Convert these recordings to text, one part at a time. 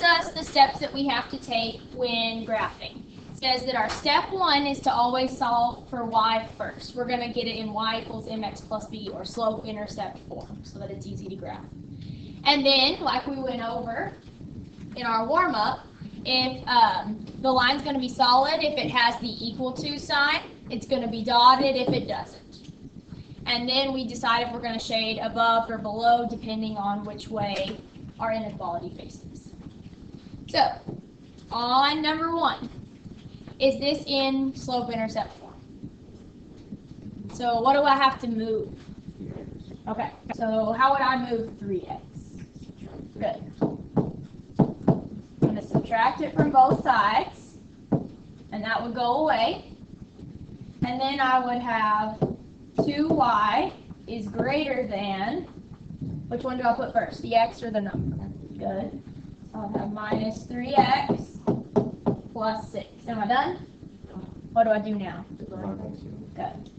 us the steps that we have to take when graphing. It says that our step 1 is to always solve for y first. We're going to get it in y equals mx plus b, or slope-intercept form, so that it's easy to graph. And then, like we went over in our warm-up, if the line's going to be solid, if it has the equal to sign, it's going to be dotted if it doesn't. And then we decide if we're going to shade above or below, depending on which way our inequality faces. So, on number 1, is this in slope-intercept form? So what do I have to move? Okay, so how would I move 3x? Good. I'm going to subtract it from both sides, and that would go away. And then I would have 2y is greater than, which one do I put first, the x or the number? Good. So I'll have minus 3x plus 6. Am I done? What do I do now? Good.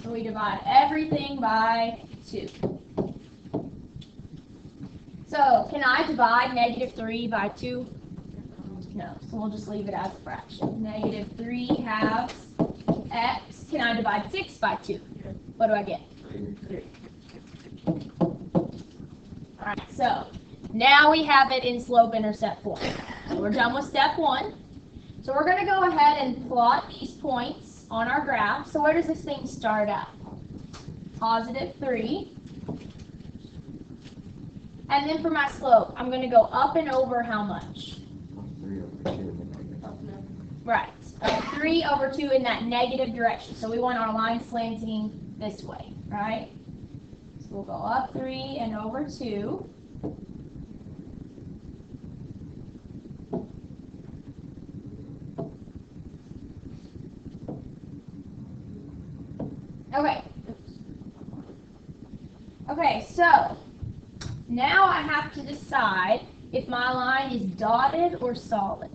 So we divide everything by 2. So can I divide negative 3 by 2? No, so we'll just leave it as a fraction. Negative 3 halves x. Can I divide 6 by 2? What do I get? 3. Alright, so now we have it in slope-intercept form. So we're done with step 1. So we're going to go ahead and plot these points on our graph. So where does this thing start at? Positive 3. And then for my slope, I'm going to go up and over how much? 3 over 2. Right. 3 over 2 in that negative direction. So we want our line slanting this way, right? So we'll go up 3 and over 2. Okay. Okay, so now I have to decide if my line is dotted or solid.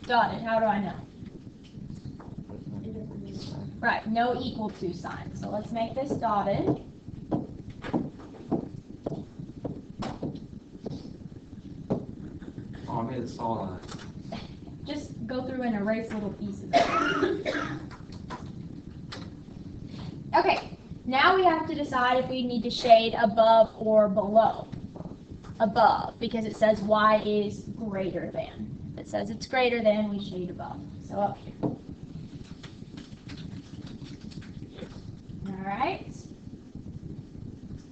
Dotted. How do I know? Right, no equal to sign. So let's make this dotted. Oh, I made it solid. Just go through and erase little pieces. Okay, now we have to decide if we need to shade above or below. Above, because it says y is greater than. If it says it's greater than, we shade above. So up here. Alright.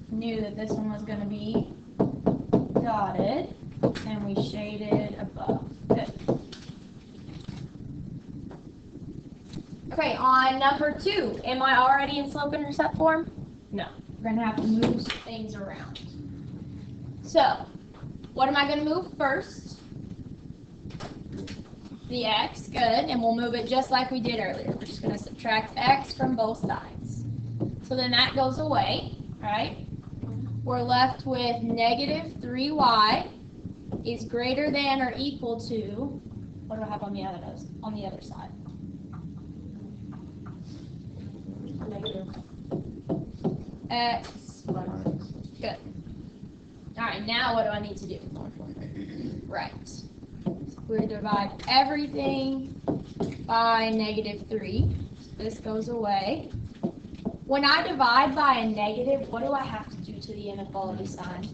Knew that this one was going to be dotted, and we shaded above. Good. Okay, on number 2, am I already in slope-intercept form? No. We're going to have to move some things around. So, what am I going to move first? The x, good, and we'll move it just like we did earlier. We're just going to subtract x from both sides. So then that goes away, right? We're left with negative 3y is greater than or equal to, what do I have on the other side? X. Good. Alright, now what do I need to do? Right. We divide everything by negative 3. This goes away. When I divide by a negative, what do I have to do to the inequality sign?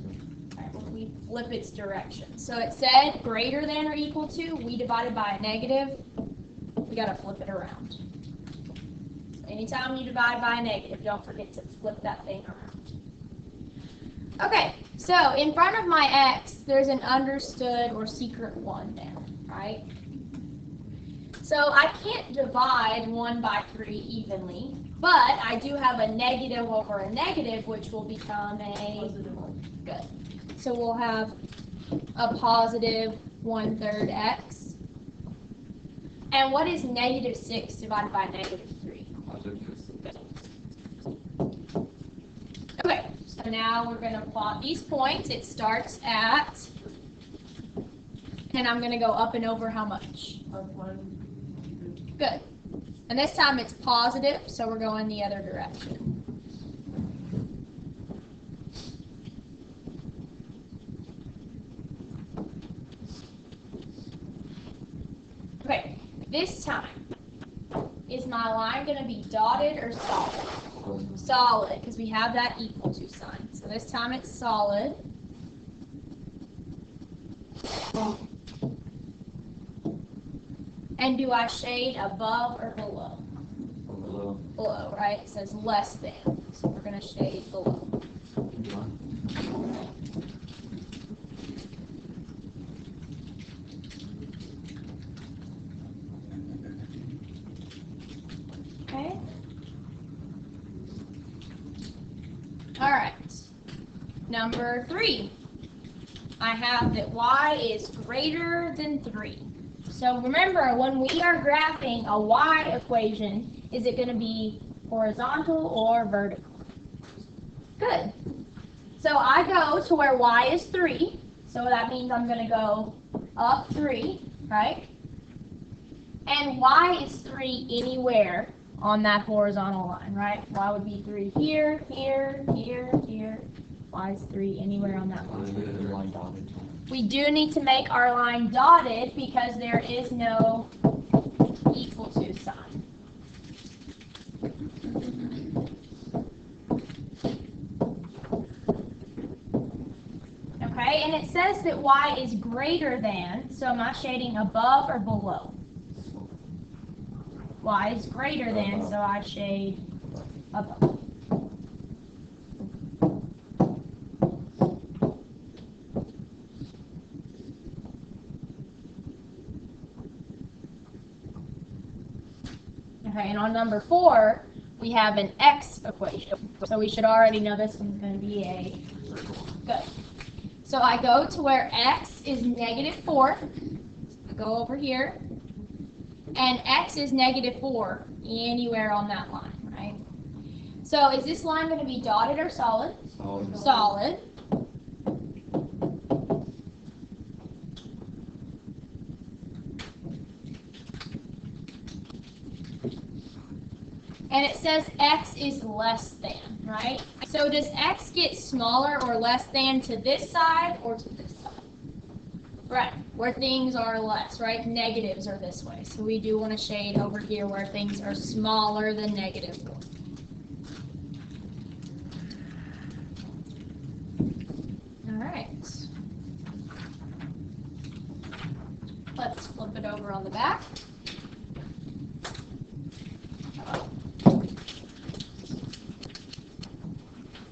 Alright, well, we flip its direction. So it said greater than or equal to. We divided by a negative. We got to flip it around. Anytime you divide by a negative, don't forget to flip that thing around. Okay, so in front of my x, there's an understood or secret 1 there, right? So I can't divide 1 by 3 evenly, but I do have a negative over a negative, which will become a good. So we'll have a positive 1/3 x. And what is negative 6 divided by negative 3? Okay, so now we're going to plot these points. It starts at, and I'm going to go up and over how much? Good. And this time it's positive, so we're going the other direction. this time, is my line going to be dotted or solid? Solid, because we have that equal to sign. So this time it's solid. And do I shade above or below? Below. Below, right? It says less than. So we're going to shade below. Okay. All right. Number 3. I have that y is greater than 3. So remember, when we are graphing a y equation, is it going to be horizontal or vertical? Good. So I go to where y is 3. So that means I'm going to go up 3, right? And y is 3 anywhere on that horizontal line, right? Y would be 3 here, here, here, here. Y is 3 anywhere on that line. We do need to make our line dotted because there is no equal to sign. Okay, and it says that y is greater than, so am I shading above or below? Y is greater than, so I shade above. Okay, and on number 4, we have an x equation. So we should already know this one's going to be a good. So I go to where x is -4. I go over here. And x is -4 anywhere on that line, right? So is this line going to be dotted or solid? Solid. Solid. And it says x is less than, right? So does x get smaller or less than to this side or to this side? Right, where things are less, right? Negatives are this way. So we do want to shade over here where things are smaller than -1. All right. Let's flip it over on the back.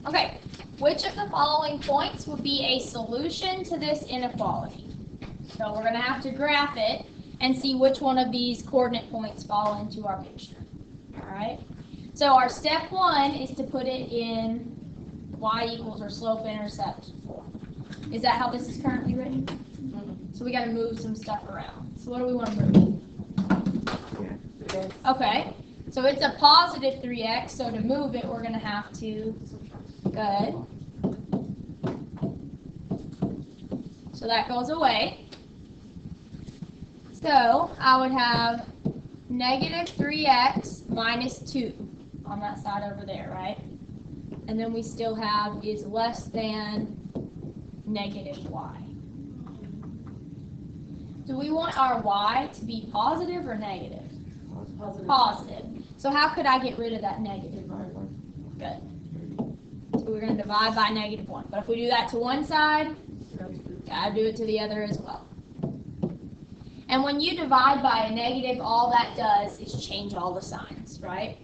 Okay, which of the following points would be a solution to this inequality? So we're going to have to graph it and see which one of these coordinate points fall into our picture. All right. So our step 1 is to put it in y equals or slope-intercept form. Is that how this is currently written? Mm-hmm. So we got to move some stuff around. So what do we want to move? Yeah. Okay. So it's a positive 3x. So to move it, we're going to have to. Good. So that goes away. So I would have -3x minus 2 on that side over there, right? And then we still have is less than -y. Do we want our y to be positive or negative? Positive. Positive. So how could I get rid of that negative? Good. So we're going to divide by -1. But if we do that to one side, gotta do it to the other as well. And when you divide by a negative, all that does is change all the signs, right?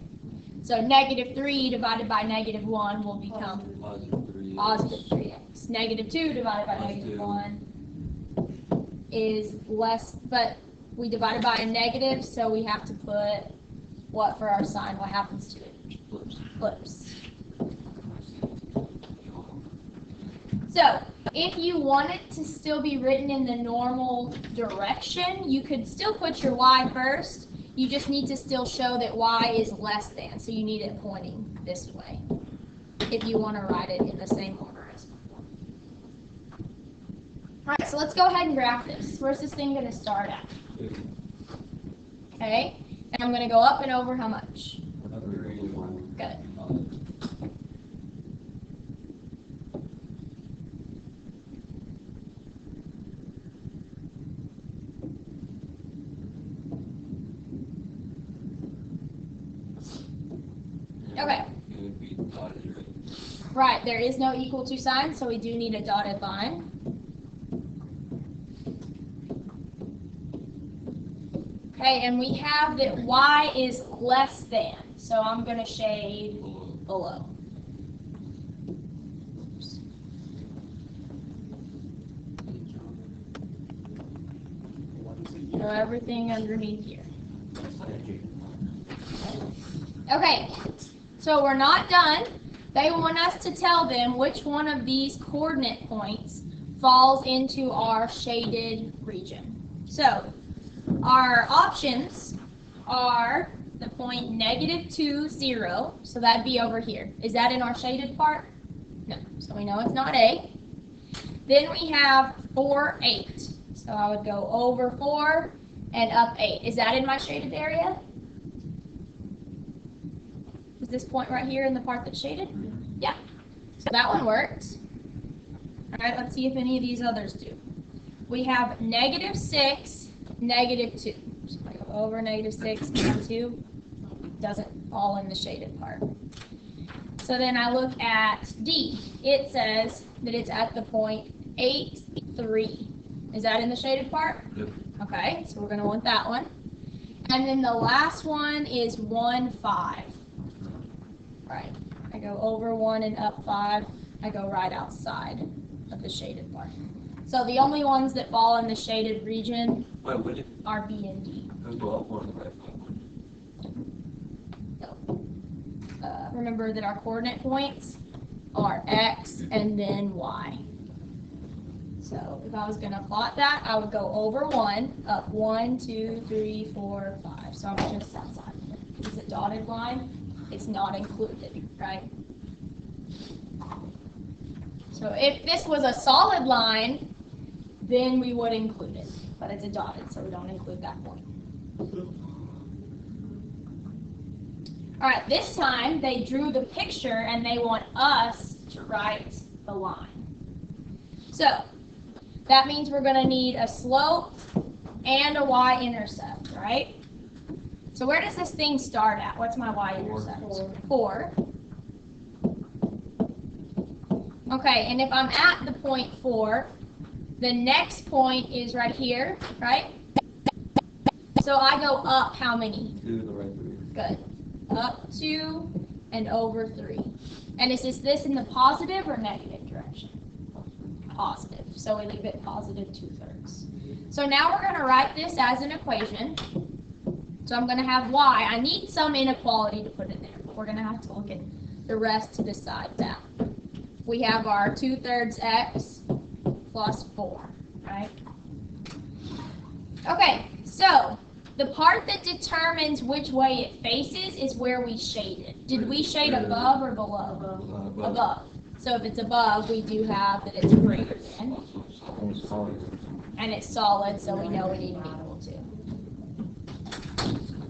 So -3 divided by -1 will become positive 3x. -2 divided by -1 is less, but we divided by a negative, so we have to put what for our sign? What happens to it? Flips. So, if you want it to still be written in the normal direction, you could still put your y first. You just need to still show that y is less than, so you need it pointing this way if you want to write it in the same order as before. All right, so let's go ahead and graph this. Where's this thing going to start at? Okay, and I'm going to go up and over how much? Good. Right, there is no equal to sign, so we do need a dotted line. Okay, and we have that y is less than, so I'm going to shade below. So everything underneath here. Okay, so we're not done. They want us to tell them which one of these coordinate points falls into our shaded region. So our options are the point -2, 0, so that'd be over here. Is that in our shaded part? No, so we know it's not A. Then we have 4, 8. So I would go over 4 and up 8. Is that in my shaded area? Is this point right here in the part that's shaded? Yeah. So that one worked. All right, let's see if any of these others do. We have -6, -2. So I go over -6, down 2. Doesn't fall in the shaded part. So then I look at D. It says that it's at the point 8, 3. Is that in the shaded part? Yep. Okay, so we're going to want that one. And then the last one is 1, 5. Right. I go over 1 and up 5. I go right outside of the shaded part. So the only ones that fall in the shaded region are B and D. Remember that our coordinate points are X and then Y. So if I was going to plot that, I would go over 1, up 1, 2, 3, 4, 5. So I'm just outside. Is it dotted line? It's not included, right? So if this was a solid line, then we would include it. But it's a dotted, so we don't include that point. All right, this time they drew the picture and they want us to write the line. So that means we're going to need a slope and a y-intercept, right? So where does this thing start at? What's my y-intercept? 4. Okay, and if I'm at the point 4, the next point is right here, right? So I go up how many? 2 to the right 3. Good. Up 2 and over 3. And is this in the positive or negative direction? Positive. So we leave it positive 2/3. So now we're going to write this as an equation. So I'm going to have y. I need some inequality to put in there. We're going to have to look at the rest to decide that. We have our 2/3 x plus 4, right? Okay, so the part that determines which way it faces is where we shade it. Did we shade above or below? Above. So if it's above, we do have that it's greater than. And it's solid, so we know we need an equal to.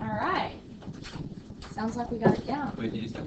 All right. Sounds like we got it down. Wait, did you say